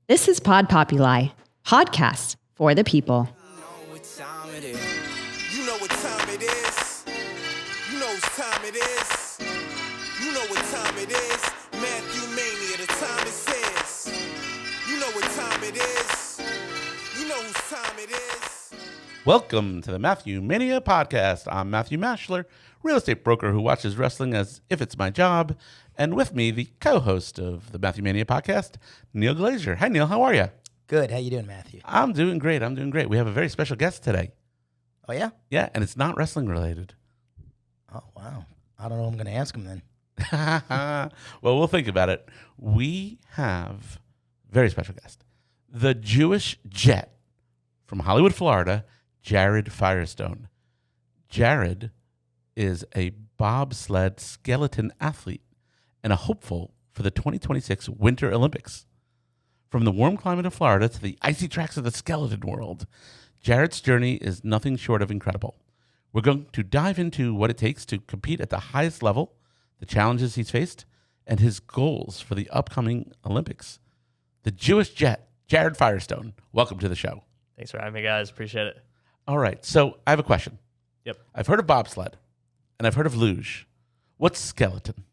This is Pod Populi, podcast for the people. You know what time it is. You know whose time it is. You know what time it is. Matthew Mania, the time it says. You know what time it is. You know whose time it is. Welcome to the Matthew Mania Podcast. I'm Matthew Mashler, real estate broker who watches wrestling as if it's my job. And with me, the co-host of the Matthew Mania Podcast, Neil Glazier. Hi, Neil. How are you? Good. How you doing, Matthew? I'm doing great. We have a very special guest today. Oh, yeah? Yeah, and it's not wrestling related. Oh, wow. I don't know what I'm going to ask him then. Well, we'll think about it. We have a very special guest, the Jewish Jet from Hollywood, Florida, Jared Firestone. Jared is a bobsled skeleton athlete and a hopeful for the 2026 Winter Olympics. From the warm climate of Florida to the icy tracks of the skeleton world, Jared's journey is nothing short of incredible. We're going to dive into what it takes to compete at the highest level, the challenges he's faced, and his goals for the upcoming Olympics. The Jewish Jet, Jared Firestone. Welcome to the show. Thanks for having me, guys. Appreciate it. All right, so I have a question. Yep. I've heard of bobsled, and I've heard of luge. What's skeleton?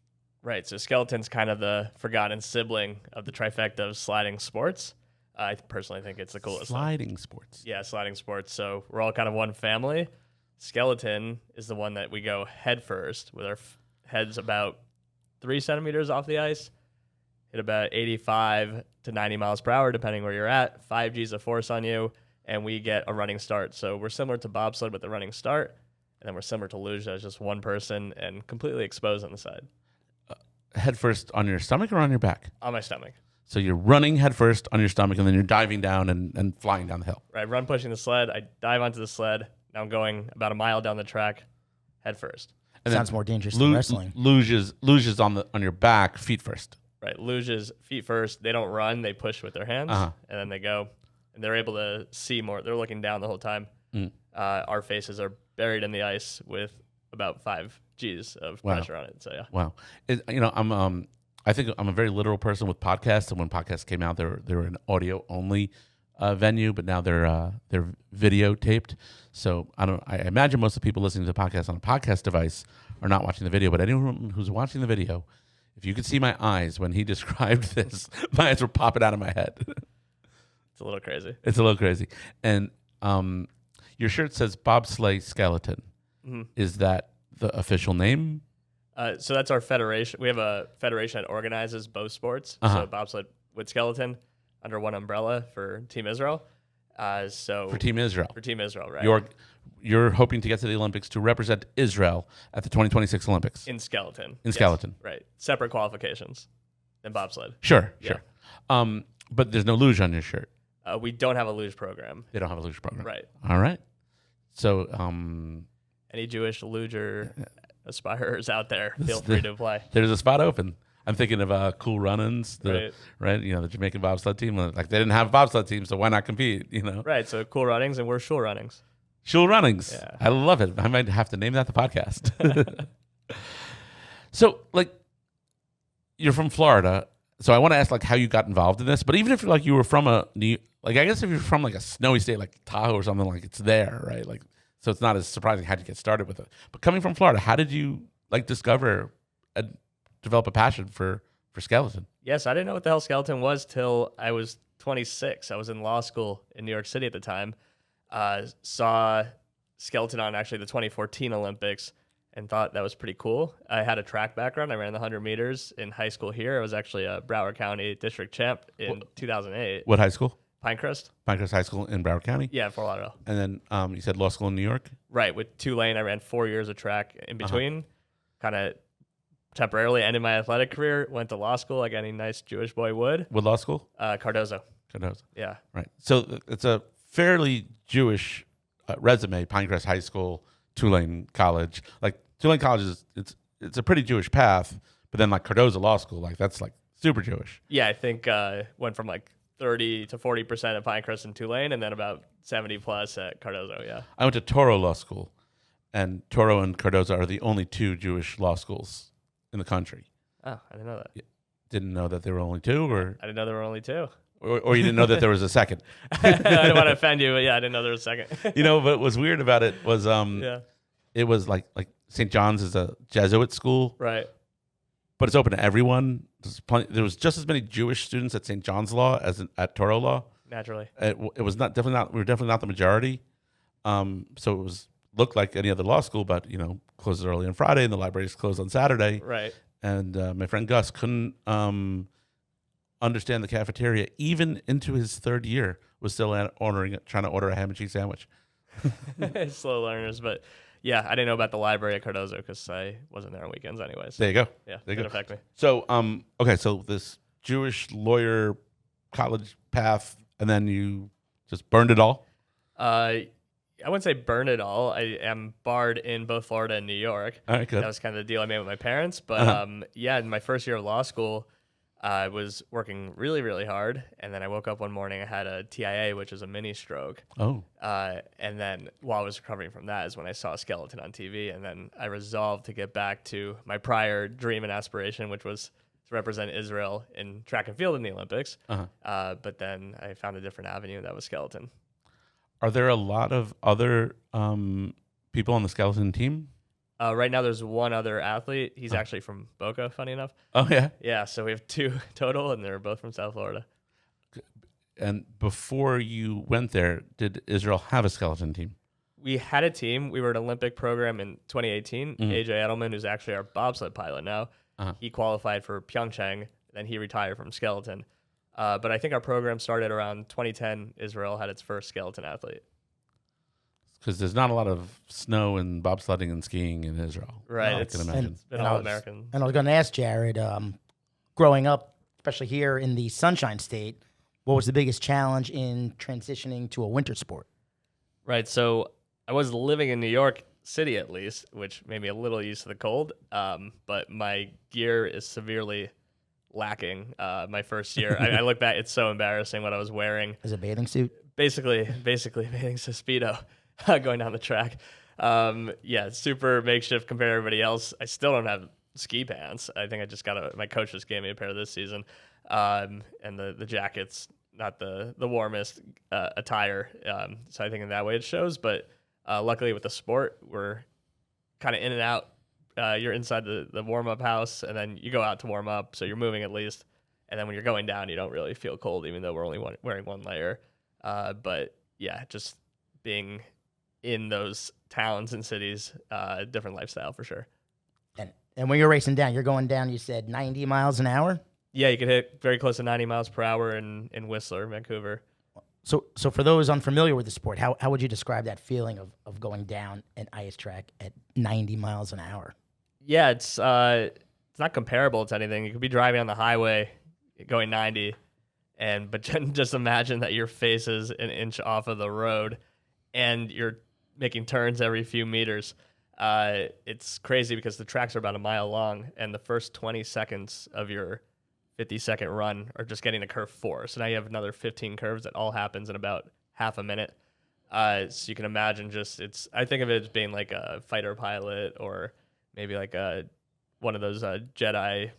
Right, so skeleton's kind of the forgotten sibling of the trifecta of sliding sports. I personally think it's the coolest. Sliding sports. Yeah, sliding sports. So we're all kind of one family. Skeleton is the one that we go head first with our heads about 3 centimeters off the ice, hit about 85 to 90 miles per hour, depending where you're at, 5 G's of force on you, and we get a running start. So we're similar to bobsled with the running start, and then we're similar to luge as just one person and completely exposed on the side. Head first on your stomach or on your back? On my stomach. So you're running head first on your stomach, and then you're diving down and flying down the hill. Right, run pushing the sled. I dive onto the sled. Now I'm going about a mile down the track, head first. And Sounds more dangerous than wrestling. Luge is on your back, feet first. Right, luge is feet first. They don't run. They push with their hands, and then they go. And they're able to see more. They're looking down the whole time. Our faces are buried in the ice with about 5 G's of pressure on it. So yeah. Wow. I think I'm a very literal person with podcasts, and when podcasts came out, they were an audio only venue, but now they're video taped. So I imagine most of the people listening to the podcast on a podcast device are not watching the video, but anyone who's watching the video, if you could see my eyes when he described this, my eyes were popping out of my head. It's a little crazy. It's a little crazy. And your shirt says bobsleigh skeleton. Mm-hmm. Is that the official name? So that's our federation. We have a federation that organizes both sports. So bobsled with skeleton under one umbrella for Team Israel. For Team Israel. For Team Israel, right. You're hoping to get to the Olympics to represent Israel at the 2026 Olympics. In skeleton. Skeleton. Right. Separate qualifications than bobsled. Sure. But there's no luge on your shirt. We don't have a luge program. They don't have a luge program. Right. All right. So any Jewish luger aspirers out there, feel free to apply. There's a spot open. I'm thinking of Cool Runnings, right? You know, the Jamaican bobsled team. Like, they didn't have a bobsled team, so why not compete? You know, right? So Cool Runnings, and we're Shul Runnings. Shul Runnings. Yeah. I love it. I might have to name that the podcast. So, like, you're from Florida, so I want to ask like how you got involved in this. But even if like you were from I guess if you're from like a snowy state like Tahoe or something, like it's there, right? Like, so it's not as surprising how you get started with it. But coming from Florida, how did you like discover and develop a passion for skeleton? Yes, I didn't know what the hell skeleton was till I was 26. I was in law school in New York City at the time. Saw skeleton on actually the 2014 Olympics and thought that was pretty cool. I had a track background. I ran the 100 meters in high school here. I was actually a Broward County district champ in 2008. What high school? Pinecrest. Pinecrest High School in Broward County? Yeah, Fort Lauderdale. And then you said law school in New York? Right, with Tulane. I ran 4 years of track in between. Kind of temporarily ended my athletic career. Went to law school like any nice Jewish boy would. What law school? Cardozo. Cardozo. Yeah. Right. So it's a fairly Jewish resume, Pinecrest High School, Tulane College. Like, Tulane College it's a pretty Jewish path, but then like Cardozo Law School, like that's like super Jewish. Yeah, I think went from like 30 to 40% at Pinecrest and Tulane, and then about 70 plus at Cardozo. Yeah. I went to Toro Law School, and Toro and Cardozo are the only 2 Jewish law schools in the country. Oh, I didn't know that. Didn't know that there were only 2, or I didn't know there were only 2. or you didn't know that there was a second. I don't want to offend you, but yeah, I didn't know there was a second. But what was weird about it was it was like St. John's is a Jesuit school, Right. but it's open to everyone. There was just as many Jewish students at St. John's Law as at Toro Law. Naturally. It was definitely not the majority. So it looked like any other law school, but closes early on Friday and the libraries closed on Saturday. Right. And my friend Gus couldn't understand the cafeteria. Even into his third year, was still trying to order a ham and cheese sandwich. Slow learners, but yeah, I didn't know about the library at Cardozo because I wasn't there on weekends anyways. There you go. Yeah, there you didn't go. affect me. So okay, so this Jewish lawyer college path, and then you just burned it all. I wouldn't say burn it all. I am barred in both Florida and New York. All right, good. That was kind of the deal I made with my parents. But in my first year of law school, I was working really, really hard. And then I woke up one morning, I had a TIA, which is a mini stroke. Oh. And then while I was recovering from that is when I saw a skeleton on TV. And then I resolved to get back to my prior dream and aspiration, which was to represent Israel in track and field in the Olympics. But then I found a different avenue that was skeleton. Are there a lot of other people on the skeleton team? Right now, there's one other athlete. He's actually from Boca, funny enough. Oh, yeah? Yeah, so we have 2 total, and they're both from South Florida. And before you went there, did Israel have a skeleton team? We had a team. We were an Olympic program in 2018. Mm-hmm. AJ Edelman, who's actually our bobsled pilot now, he qualified for Pyeongchang, then he retired from skeleton. But I think our program started around 2010. Israel had its first skeleton athlete. Because there's not a lot of snow and bobsledding and skiing in Israel. Right. I It's can imagine. been all American. And I was going to ask Jared, growing up, especially here in the Sunshine State, what was the biggest challenge in transitioning to a winter sport? Right. So I was living in New York City, at least, which made me a little used to the cold. But my gear is severely lacking. My first year, I look back, it's so embarrassing what I was wearing. As a bathing suit? Basically bathing suit Speedo going down the track. Super makeshift compared to everybody else. I still don't have ski pants. I think I just my coach just gave me a pair this season. And the jacket's not the warmest attire. So I think in that way it shows. But luckily with the sport, we're kind of in and out. You're inside the warm-up house, and then you go out to warm up, so you're moving at least. And then when you're going down, you don't really feel cold, even though we're only wearing one layer. But yeah, just being in those towns and cities, different lifestyle for sure. And when you're racing down, you're going down, you said 90 miles an hour? Yeah, you could hit very close to 90 miles per hour in Whistler, Vancouver. So for those unfamiliar with the sport, how would you describe that feeling of going down an ice track at 90 miles an hour? Yeah, it's not comparable to anything. You could be driving on the highway going 90, but just imagine that your face is an inch off of the road and you're making turns every few meters. It's crazy because the tracks are about a mile long, and the first 20 seconds of your 50-second run are just getting to curve 4. So now you have another 15 curves that all happens in about half a minute. So you can imagine I think of it as being like a fighter pilot or maybe like one of those Jedi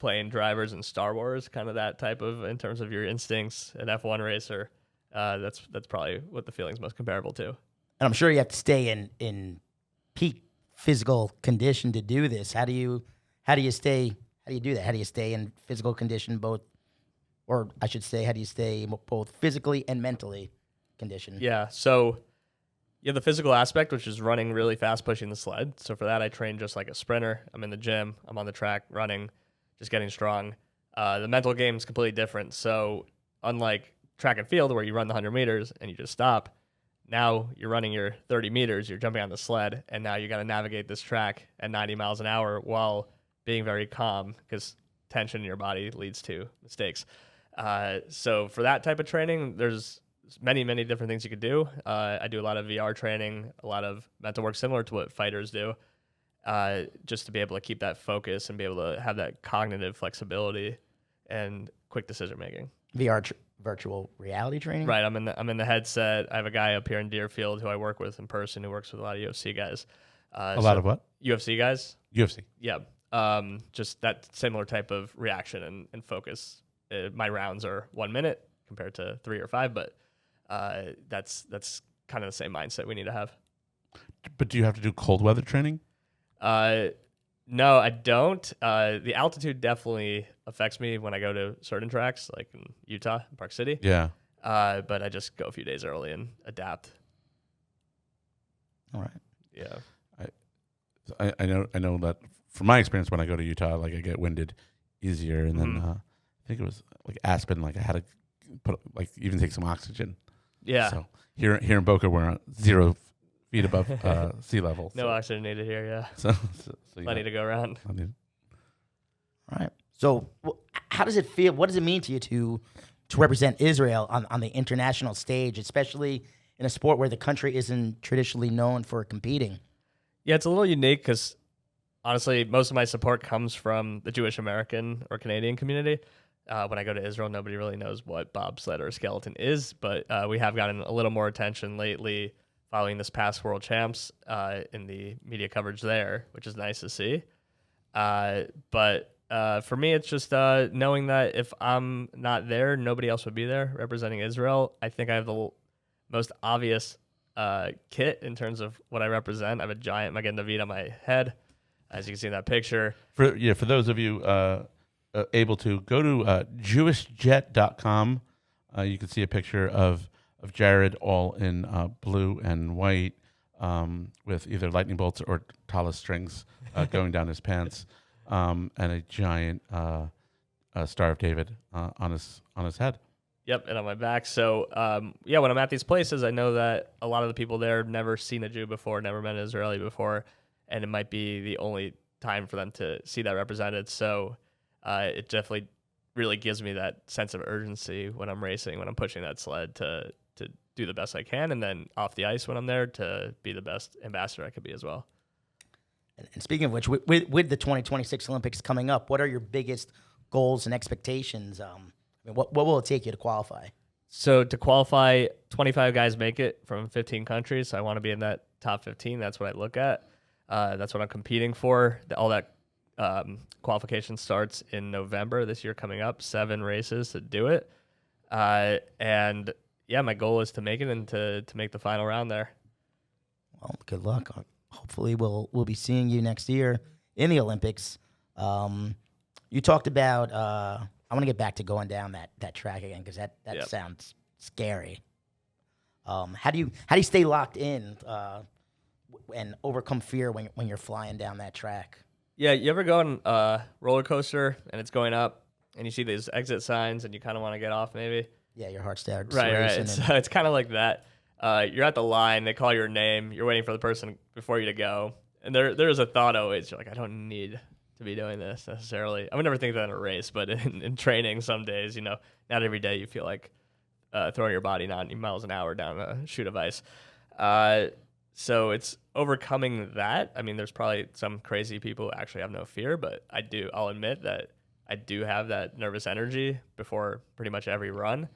plane drivers in Star Wars, kind of that type of, in terms of your instincts, an F1 racer. That's probably what the feeling's most comparable to. And I'm sure you have to stay in peak physical condition to do this. How do you do that? How do you stay in physical condition how do you stay both physically and mentally conditioned? Yeah, so you have the physical aspect, which is running really fast, pushing the sled. So for that, I train just like a sprinter. I'm in the gym. I'm on the track running, just getting strong. The mental game is completely different. So unlike track and field where you run the 100 meters and you just stop, now you're running your 30 meters, you're jumping on the sled, and now you got to navigate this track at 90 miles an hour while being very calm because tension in your body leads to mistakes. So for that type of training, there's many, many different things you could do. I do a lot of VR training, a lot of mental work similar to what fighters do, just to be able to keep that focus and be able to have that cognitive flexibility and quick decision making. Virtual reality training? Right. I'm in the headset. I have a guy up here in Deerfield who I work with in person who works with a lot of UFC guys. A lot of what? UFC guys? UFC. Yeah. Just that similar type of reaction and focus my rounds are 1 minute compared to 3 or 5, but that's kind of the same mindset we need to have. But do you have to do cold weather training? No, I don't. The altitude definitely affects me when I go to certain tracks, like in Utah, Park City. Yeah. But I just go a few days early and adapt. All right. Yeah. I know that from my experience when I go to Utah, like I get winded easier, and then I think it was like Aspen, like I had to put like even take some oxygen. Yeah. So here in Boca, we're 0 feet above sea level. No oxygen needed here. Yeah. So Plenty to go around. All right. So how does it feel? What does it mean to you to represent Israel on the international stage, especially in a sport where the country isn't traditionally known for competing? Yeah, it's a little unique because honestly, most of my support comes from the Jewish American or Canadian community. When I go to Israel, nobody really knows what bobsled or skeleton is, but we have gotten a little more attention lately following this past World Champs in the media coverage there, which is nice to see. But for me, it's just knowing that if I'm not there, nobody else would be there representing Israel. I think I have the most obvious kit in terms of what I represent. I have a giant Magen David on my head, as you can see in that picture. For those of you able to go to jewishjet.com, you can see a picture of Jared all in blue and white with either lightning bolts or talus strings going down his pants, and a giant Star of David on his head. Yep, and on my back. So, when I'm at these places, I know that a lot of the people there have never seen a Jew before, never met an Israeli before, and it might be the only time for them to see that represented. So it definitely really gives me that sense of urgency when I'm racing, when I'm pushing that sled to do the best I can, and then off the ice when I'm there to be the best ambassador I could be as well. And speaking of which, with the 2026 Olympics coming up, what are your biggest goals and expectations? What will it take you to qualify? So to qualify, 25 guys make it from 15 countries. So I want to be in that top 15. That's what I look at. That's what I'm competing for. All that qualification starts in November this year coming up. 7 races to do it. And yeah, my goal is to make it and to make the final round there. Well, good luck. Hopefully we'll be seeing you next year in the Olympics. You talked about I want to get back to going down that track again because that Yep. sounds scary. How do you stay locked in and overcome fear when you're flying down that track? Yeah, you ever go on a roller coaster and it's going up and you see these exit signs and you kind of want to get off maybe? Yeah, your heart starts Right. racing. So it's kind of like that. You're at the line, they call your name, you're waiting for the person before you to go. And there's a thought always, you're like, I don't need to be doing this necessarily. I would never think that in a race, but in training some days, not every day you feel like throwing your body 90 miles an hour down a chute of ice. So it's overcoming that. I mean, there's probably some crazy people who actually have no fear, but I'll admit that I do have that nervous energy before pretty much every run.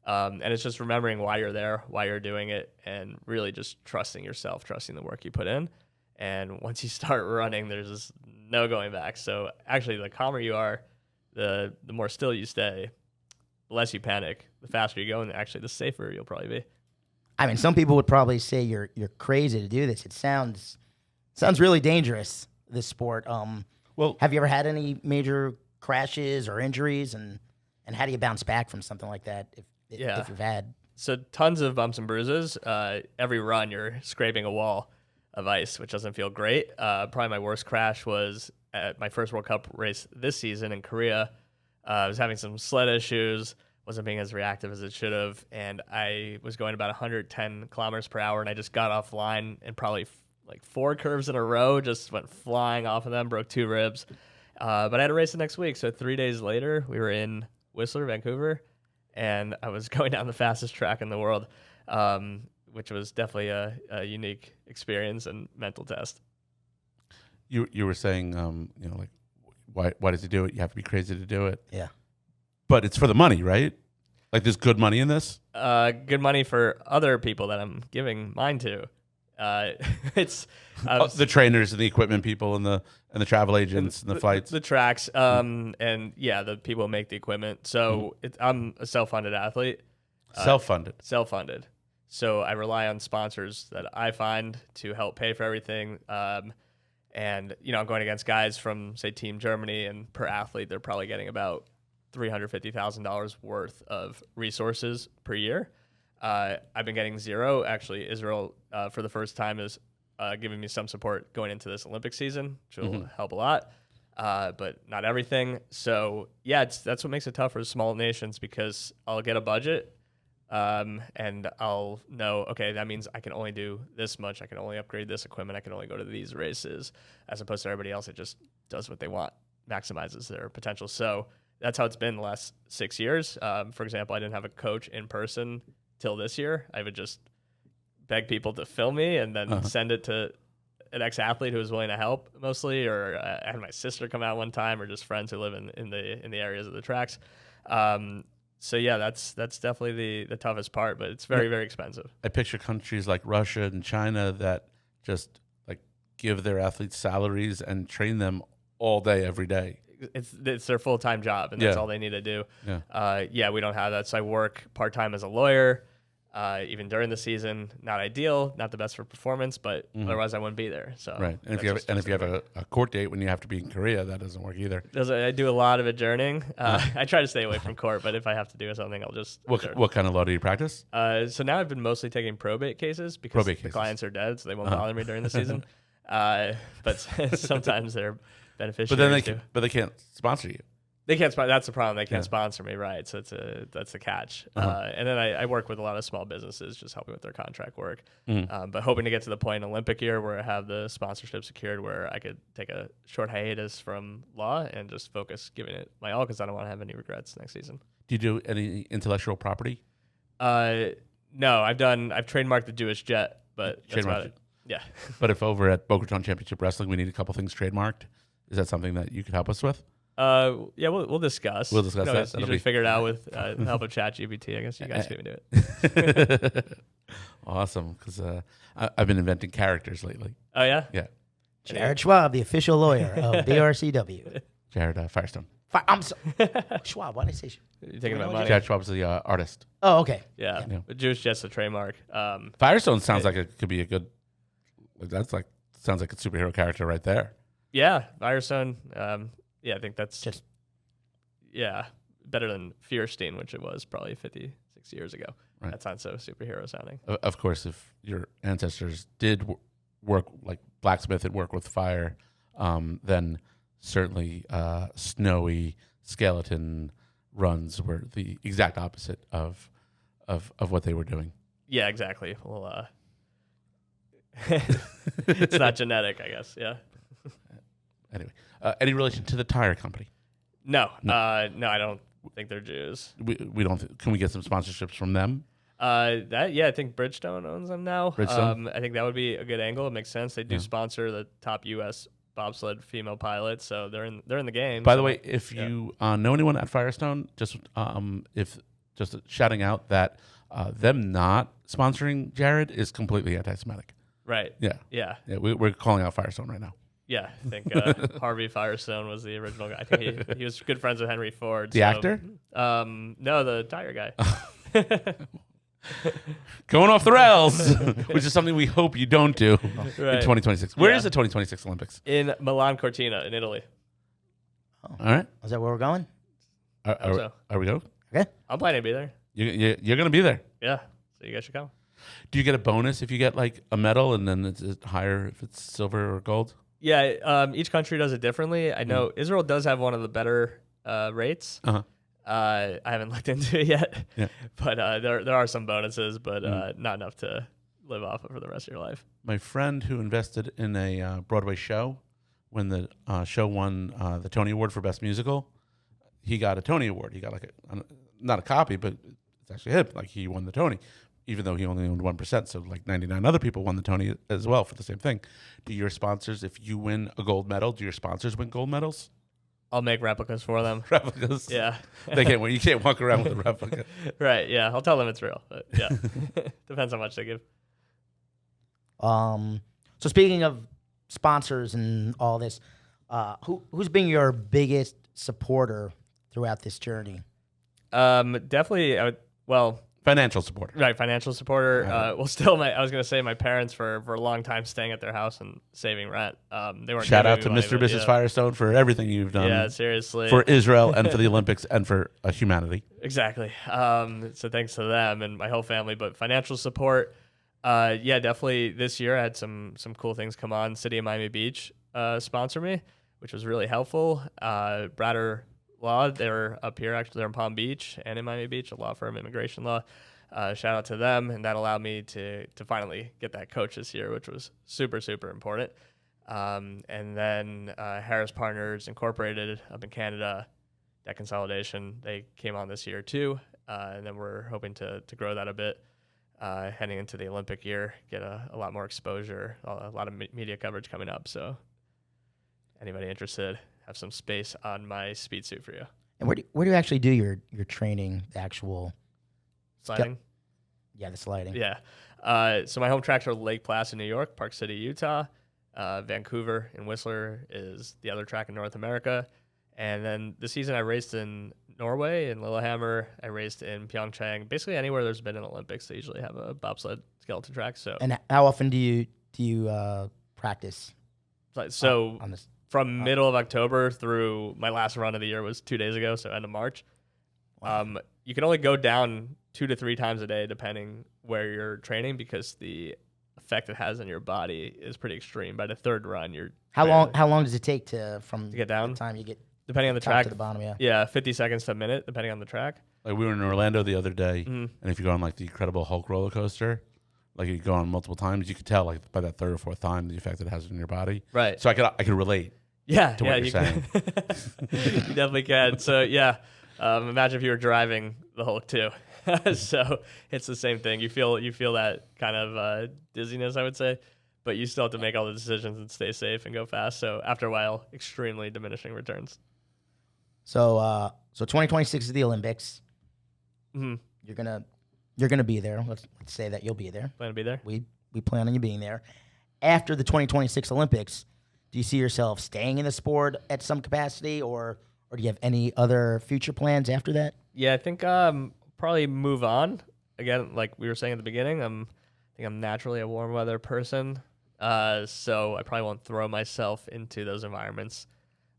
And it's just remembering why you're there, why you're doing it, and really just trusting yourself, trusting the work you put in. And once you start running, there's just no going back. So actually, the calmer you are, the more still you stay, the less you panic, the faster you go, and actually the safer you'll probably be. I mean, some people would probably say you're crazy to do this. It sounds really dangerous, this sport. Well, have you ever had any major crashes or injuries, and how do you bounce back from something like that if you've had? So tons of bumps and bruises. Every run, you're scraping a wall of ice, which doesn't feel great. Probably my worst crash was at my first World Cup race this season in Korea. I was having some sled issues, wasn't being as reactive as it should have, and I was going about 110 kilometers per hour, and I just got offline and probably like 4 curves in a row, just went flying off of them, broke 2 ribs. But I had a race the next week, so 3 days later, we were in Whistler, Vancouver, and I was going down the fastest track in the world, which was definitely a unique experience and mental test. You were saying, like, why does he do it? You have to be crazy to do it. Yeah. But it's for the money, right? Like, there's good money in this? Good money for other people that I'm giving mine to. It's the trainers and the equipment people and the travel agents and the flights. the tracks, and yeah, the people who make the equipment. So I'm a self-funded athlete. Self-funded. So I rely on sponsors that I find to help pay for everything. And, I'm going against guys from, say, Team Germany, and per athlete, they're probably getting about $350,000 worth of resources per year. I've been getting zero. Actually, Israel, for the first time, is giving me some support going into this Olympic season, which will help a lot, but not everything. So, yeah, that's what makes it tough for small nations, because I'll get a budget, and I'll know, okay, that means I can only do this much. I can only upgrade this equipment. I can only go to these races, as opposed to everybody else that just does what they want, maximizes their potential. So that's how it's been the last 6 years. For example, I didn't have a coach in person till this year. I would just beg people to film me and then send it to an ex-athlete who was willing to help mostly, or I had my sister come out one time, or just friends who live in the areas of the tracks. So yeah, that's definitely the toughest part, but it's very, very expensive. I picture countries like Russia and China that just like give their athletes salaries and train them all day, every day. It's their full-time job, and that's all they need to do. Yeah, we don't have that. So I work part-time as a lawyer, even during the season. Not ideal, not the best for performance, but otherwise I wouldn't be there. So right, and if you have a court date when you have to be in Korea, that doesn't work either. I do a lot of adjourning. I try to stay away from court, but if I have to do something, I'll just What kind of law do you practice? So now I've been mostly taking probate cases, because the clients are dead, so they won't bother me during the season. But sometimes they're beneficiaries. But they can't sponsor you. They can't sponsor. That's the problem. They can't sponsor me, right? So that's the catch. And then I work with a lot of small businesses, just helping with their contract work. But hoping to get to the point in Olympic year where I have the sponsorship secured, where I could take a short hiatus from law and just focus giving it my all, because I don't want to have any regrets next season. Do you do any intellectual property? No, I've trademarked the Jewish Jet, but that's about it. Yeah. But if over at Boca Raton Championship Wrestling we need a couple things trademarked, is that something that you could help us with? Yeah, we'll discuss. We'll discuss that. Usually figure it out with the help of ChatGPT. I guess you guys can even do it. Awesome, because I've been inventing characters lately. Oh yeah. Yeah. Jared Schwab, the official lawyer of BRCW. Jared Firestone. I'm so Schwab. Why did I say Schwab? You're thinking about money. Jared Schwab's the artist. Oh, okay. Yeah. But Jewish Jet's a trademark. Firestone sounds like it could be a good. Sounds like a superhero character right there. Yeah, Firestone. Yeah, I think that's Just better than Fierstein, which it was probably 50, 60 years ago. Right. That sounds so superhero sounding. Of course, if your ancestors did work like blacksmith and work with fire, then certainly snowy skeleton runs were the exact opposite of what they were doing. Yeah, exactly. Well, it's not genetic, I guess. Yeah. Anyway, any relation to the tire company? No, I don't think they're Jews. We don't. Can we get some sponsorships from them? I think Bridgestone owns them now. Bridgestone? I think that would be a good angle. It makes sense. They do sponsor the top U.S. bobsled female pilots, so they're in the game. By the way, if you know anyone at Firestone, just shouting out that them not sponsoring Jared is completely anti-Semitic. Right. Yeah. We're calling out Firestone right now. Yeah, I think Harvey Firestone was the original guy. I think he was good friends with Henry Ford. The actor? No, the tire guy. Going off the rails, which is something we hope you don't do in 2026. Where is the 2026 Olympics? In Milan Cortina, in Italy. All right. Is that where we're going? Are we going? Okay. I'm planning to be there. You're going to be there. Yeah, so you guys should come. Do you get a bonus if you get like a medal, and then it's higher if it's silver or gold? Yeah, each country does it differently. I know Israel does have one of the better rates. I haven't looked into it yet, but there are some bonuses, but not enough to live off of for the rest of your life. My friend who invested in a Broadway show, when the show won the Tony Award for Best Musical, he got a Tony Award. He got like not a copy, but it's actually him. Like he won the Tony, even though he only owned 1%. So like 99 other people won the Tony as well for the same thing. Do your sponsors, if you win a gold medal, do your sponsors win gold medals? I'll make replicas for them. Replicas? Yeah. They can't win. You can't walk around with a replica. Right, yeah. I'll tell them it's real. But yeah. Depends how much they give. So speaking of sponsors and all this, who's been your biggest supporter throughout this journey? Definitely. Financial support. Right, financial supporter. I was gonna say my parents for a long time staying at their house and saving rent. They weren't. Shout giving out me to money, Mr. but and Mrs. Firestone for everything you've done. Yeah, seriously. For Israel and for the Olympics and for humanity. Exactly. So thanks to them and my whole family. But financial support, definitely this year I had some cool things come on. City of Miami Beach sponsor me, which was really helpful. Bratter Law, they're up here actually. They're in Palm Beach and in Miami Beach, a law firm, immigration law. Shout out to them, and that allowed me to finally get that coach this year, which was super, super important. And then Harris Partners Incorporated up in Canada, that consolidation, they came on this year too. And then we're hoping to grow that a bit heading into the Olympic year, get a lot more exposure, a lot of media coverage coming up. So anybody interested, have some space on my speed suit for you. And where do you actually do your training, the actual Sliding? the sliding. Yeah. So my home tracks are Lake Placid, New York, Park City, Utah. Vancouver and Whistler is the other track in North America. And then this season I raced in Norway, in Lillehammer. I raced in Pyeongchang. Basically anywhere there's been an Olympics, they usually have a bobsled skeleton track. So And how often do you practice? So on this? from middle of October through my last run of the year was 2 days ago, so end of March. You can only go down 2 to 3 times a day depending where you're training because the effect it has on your body is pretty extreme. By the third run, you're How long does it take to get down? the time you get Depending on the top track, to the bottom? Yeah. Yeah, 50 seconds to a minute, depending on the track. Like we were in Orlando the other day, and if you go on like the Incredible Hulk roller coaster, like you go on multiple times, you could tell like by that third or fourth time the effect it has on your body. Right. So I could relate. Yeah, to what you're saying. You definitely can. So yeah, imagine if you were driving the Hulk too. So it's the same thing. You feel that kind of dizziness, I would say, but you still have to make all the decisions and stay safe and go fast. So after a while, extremely diminishing returns. So 2026 is the Olympics. Mm-hmm. You're gonna be there. Let's say that you'll be there. Plan to be there. We plan on you being there. After the 2026 Olympics, do you see yourself staying in the sport at some capacity, or do you have any other future plans after that? Yeah, I think probably move on. Again, like we were saying at the beginning, I think I'm naturally a warm weather person, so I probably won't throw myself into those environments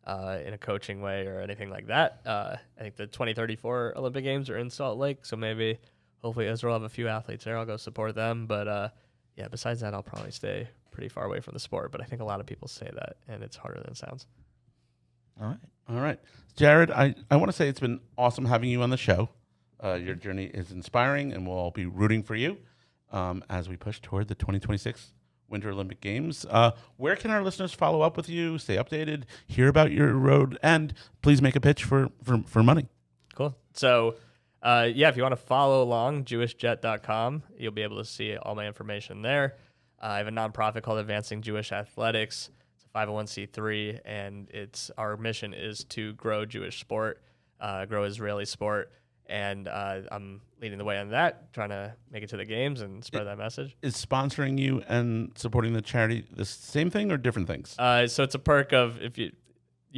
in a coaching way or anything like that. I think the 2034 Olympic Games are in Salt Lake, so maybe hopefully Israel will have a few athletes there. I'll go support them, but yeah, besides that, I'll probably stay pretty far away from the sport, but I think a lot of people say that, and it's harder than it sounds. All right. Jared, I want to say it's been awesome having you on the show. Your journey is inspiring, and we'll all be rooting for you as we push toward the 2026 Winter Olympic Games. Where can our listeners follow up with you, stay updated, hear about your road, and please make a pitch for money? Cool. So, if you want to follow along, jewishjet.com, you'll be able to see all my information there. I have a nonprofit called Advancing Jewish Athletics. It's a 501c3, and our mission is to grow Jewish sport, grow Israeli sport, and I'm leading the way on that, trying to make it to the games and spread that message. Is sponsoring you and supporting the charity the same thing or different things? So it's a perk of if you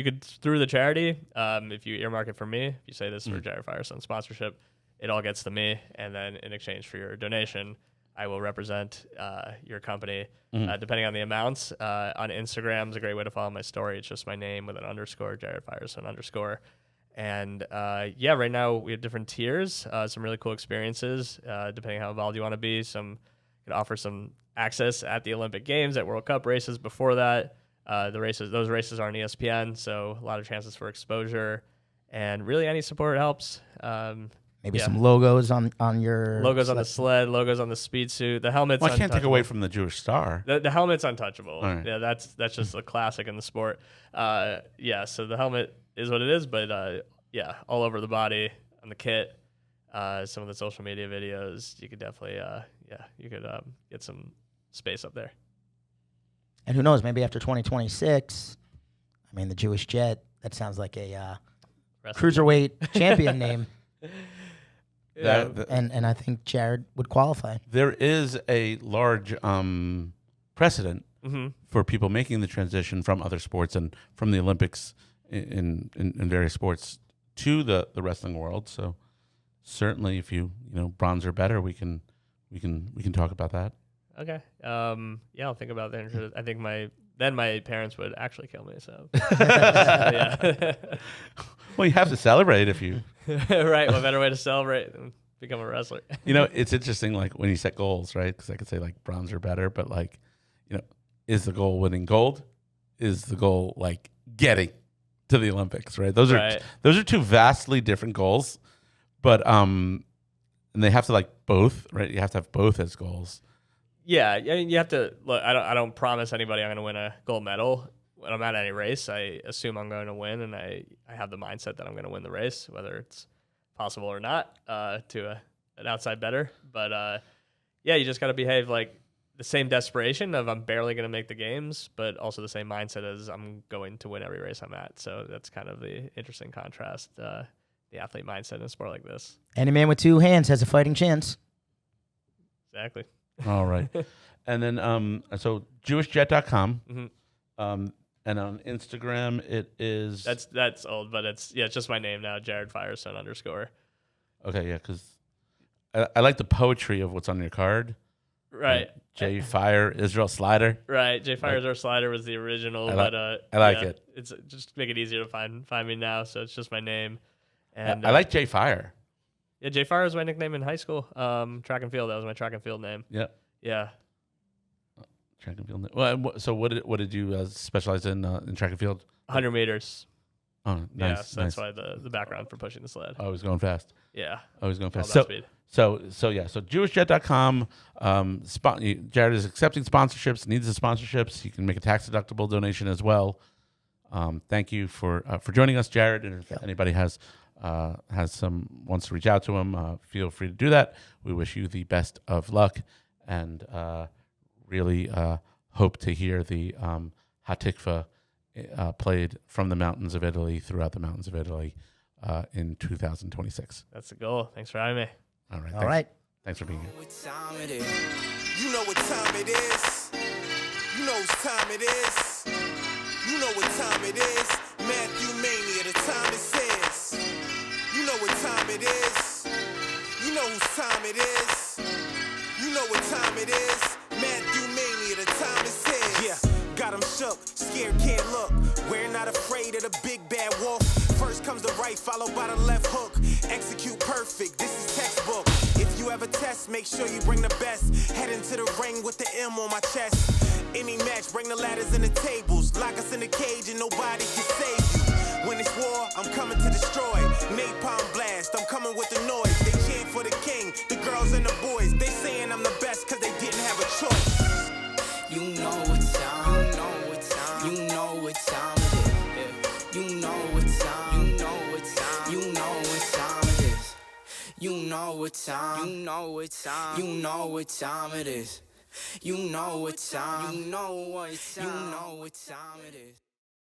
could through the charity, if you earmark it for me, if you say this is for Jared Firestone sponsorship, it all gets to me, and then in exchange for your donation, I will represent your company, depending on the amounts. On Instagram is a great way to follow my story. It's just my name with an underscore, Jared Firestone _. And right now we have different tiers, some really cool experiences, depending on how involved you want to be. Some could offer some access at the Olympic Games, at World Cup races before that. Those races are on ESPN, so a lot of chances for exposure. And really any support helps. Maybe some logos on your logos on the sled, logos on the speed suit, the helmet's. Well, I can't take away from the Jewish star. The helmet's untouchable. Right. Yeah, that's just a classic in the sport. So the helmet is what it is, but all over the body on the kit. Some of the social media videos, you could definitely get some space up there. And who knows, maybe after 2026, I mean, the Jewish Jet, that sounds like a cruiserweight champion name. Yeah. And I think Jared would qualify. There is a large precedent for people making the transition from other sports and from the Olympics in various sports to the wrestling world. So certainly, if you bronze or better, we can talk about that. Okay. Yeah, I'll think about that. I think my parents would actually kill me. So yeah. Well, you have to celebrate if you right. What better way to celebrate than become a wrestler? It's interesting, like when you set goals, right? Because I could say like bronze or better, but like, is the goal winning gold? Is the goal like getting to the Olympics, right? Those are two vastly different goals, but and they have to like both, right? You have to have both as goals. Yeah, you have to look. I don't promise anybody I'm going to win a gold medal when I'm at any race. I assume I'm going to win, and I have the mindset that I'm going to win the race, whether it's possible or not, to an outside bettor. But yeah, you just got to behave like the same desperation of I'm barely going to make the games, but also the same mindset as I'm going to win every race I'm at. So that's kind of the interesting contrast, the athlete mindset in a sport like this. Any man with two hands has a fighting chance. Exactly. All right. And then so jewishjet.com. And on Instagram it is that's old, but it's just my name now, Jared Firestone _ Okay, yeah, because I like the poetry of what's on your card. Right. J Fire Israel Slider. Right. J Fire Israel Slider was the original, I but like it. It's just make it easier to find me now, so it's just my name. And I like J Fire. Yeah, J Fire was my nickname in high school. Track and field, that was my track and field name. Yeah. Yeah. Track and field. Well, so what did you specialize in track and field? 100 meters. Oh, nice. Yeah, so nice. that's why the background for pushing the sled. I was going fast. Yeah. I was going fast. All about So jewishjet.com. Jared is accepting sponsorships, needs the sponsorships. He can make a tax-deductible donation as well. Thank you for joining us, Jared. And if anybody wants to reach out to him, feel free to do that. We wish you the best of luck, and really hope to hear the Hatikva played from the mountains of Italy throughout the mountains of Italy in 2026. That's the goal. Thanks for having me. All right. All right. Thanks for being here. You know what time it is. You know whose time it is. You know what time it is. Matthew Mania, the time it says. You know what time it is. You know whose time it is. You know what time it is. Matthew Mania, the time it says. Yeah, got him shook, scared, can't look. We're not afraid of the big bad wolf. First comes the right, followed by the left hook. Execute perfect, this is textbook. If you ever test, make sure you bring the best. Head into the ring with the M on my chest. Any match, bring the ladders and the tables. Lock us in the cage and nobody can save you. When it's war, I'm coming to destroy. Napalm blast, I'm coming with the noise. They chant for the king, the girls and the boys. They saying I'm the best cause they didn't have a choice. You know what time, you know what time, you know what time it is. You know what time, you know what time, you know what time it is. You know what time, you know what time, you know what time it is. You know what time, you know what time, you know what time it is.